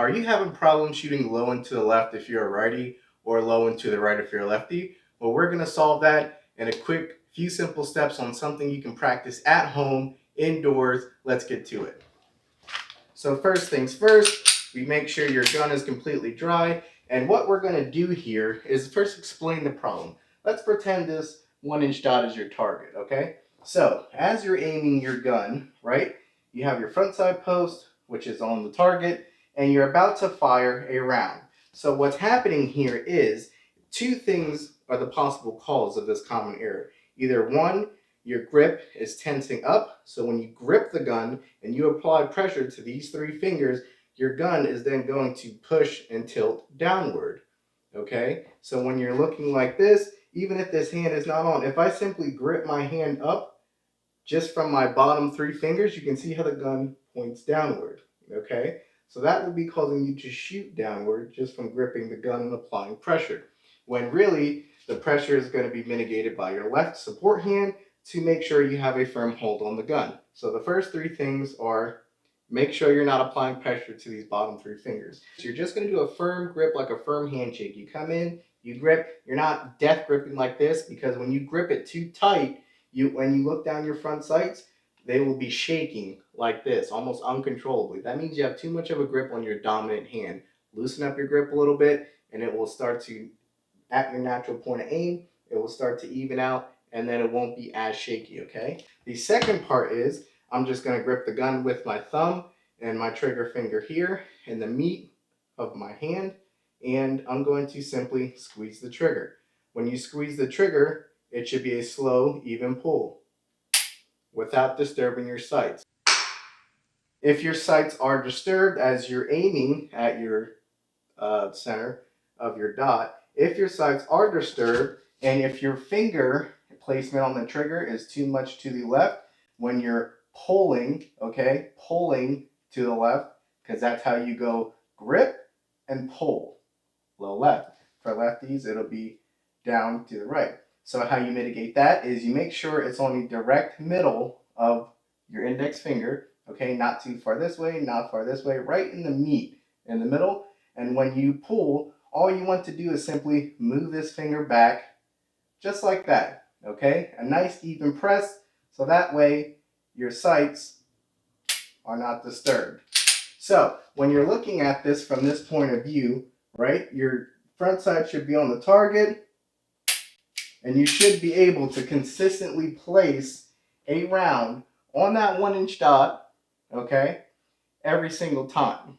Are you having problems shooting low and to the left if you're a righty or low and to the right if you're a lefty? Well, we're going to solve that in a quick few simple steps on something you can practice at home, indoors. Let's get to it. So first things first, we make sure your gun is completely dry. And what we're going to do here is first explain the problem. Let's pretend this 1-inch dot is your target, okay? So as you're aiming your gun, right, you have your front side post, which is on the target, and you're about to fire a round. So what's happening here is two things are the possible cause of this common error. Either one, your grip is tensing up, so when you grip the gun and you apply pressure to these three fingers, your gun is then going to push and tilt downward, okay? So when you're looking like this, even if this hand is not on, if I simply grip my hand up just from my bottom three fingers, you can see how the gun points downward, okay? So that will be causing you to shoot downward just from gripping the gun and applying pressure, when really the pressure is going to be mitigated by your left support hand to make sure you have a firm hold on the gun. So the first three things are: make sure you're not applying pressure to these bottom three fingers. So you're just going to do a firm grip, like a firm handshake. You come in, you grip. You're not death gripping like this, because when you grip it too tight, when you look down your front sights, they will be shaking like this, almost uncontrollably. That means you have too much of a grip on your dominant hand. Loosen up your grip a little bit, and it will start to, at your natural point of aim, it will start to even out, and then it won't be as shaky, okay? The second part is, I'm just going to grip the gun with my thumb and my trigger finger here in the meat of my hand, and I'm going to simply squeeze the trigger. When you squeeze the trigger, it should be a slow, even pull without disturbing your sights. If your sights are disturbed as you're aiming at your center of your dot, if your sights are disturbed and if your finger placement on the trigger is too much to the left, when you're pulling, okay, pulling to the left, because that's how you go grip and pull, low left. For lefties, it'll be down to the right. So how you mitigate that is you make sure it's on the direct middle of your index finger, okay, not too far this way, not far this way, right in the meat, in the middle. And when you pull, all you want to do is simply move this finger back, just like that, okay? A nice even press, so that way your sights are not disturbed. So when you're looking at this from this point of view, right, your front sight should be on the target, and you should be able to consistently place a round on that 1-inch dot, okay, every single time.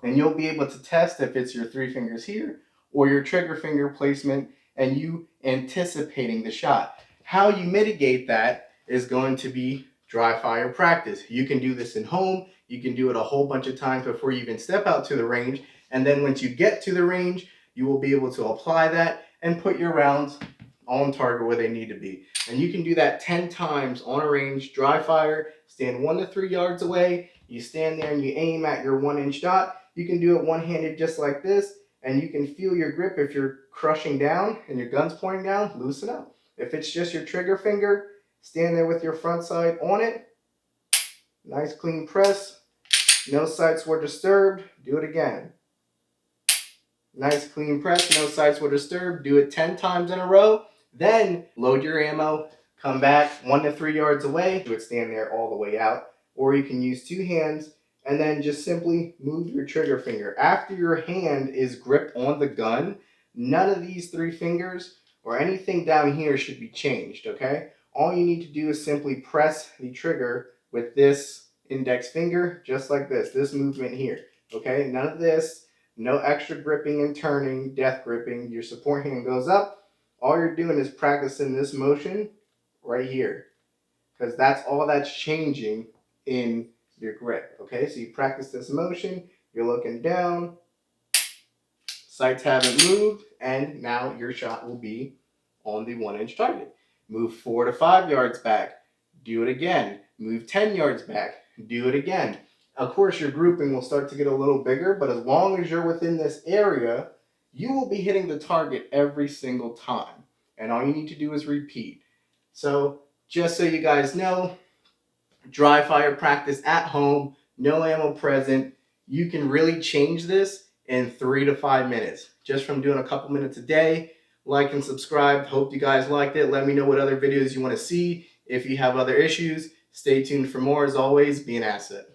And you'll be able to test if it's your three fingers here or your trigger finger placement and you anticipating the shot. How you mitigate that is going to be dry fire practice. You can do this in home. You can do it a whole bunch of times before you even step out to the range. And then once you get to the range, you will be able to apply that and put your rounds on target where they need to be. And you can do that 10 times on a range, dry fire, stand 1 to 3 yards away. You stand there and you aim at your 1-inch dot. You can do it one-handed just like this, and you can feel your grip. If you're crushing down and your gun's pointing down, loosen up. If it's just your trigger finger, stand there with your front side on it. Nice clean press. No sights were disturbed. Do it again. Nice clean press. No sights were disturbed. Do it 10 times in a row. Then load your ammo. Come back 1 to 3 yards away. Do it stand there all the way out. Or you can use two hands and then just simply move your trigger finger. After your hand is gripped on the gun, none of these three fingers or anything down here should be changed, okay? All you need to do is simply press the trigger with this index finger, just like this movement here, okay? None of this, no extra gripping and turning, death gripping. Your support hand goes up. All you're doing is practicing this motion right here, because that's all that's changing in your grip, okay? So you practice this motion, you're looking down, sights haven't moved, and now your shot will be on the 1-inch target. Move 4 to 5 yards back, do it again. Move 10 yards back, do it again. Of course, your grouping will start to get a little bigger, but as long as you're within this area, you will be hitting the target every single time. And all you need to do is repeat. So just so you guys know, dry fire practice at home, no ammo present. you can really change this in 3 to 5 minutes just from doing a couple minutes a day. Like and subscribe. Hope you guys liked it. Let me know what other videos you want to see. If you have other issues, stay tuned for more. As always, be an asset.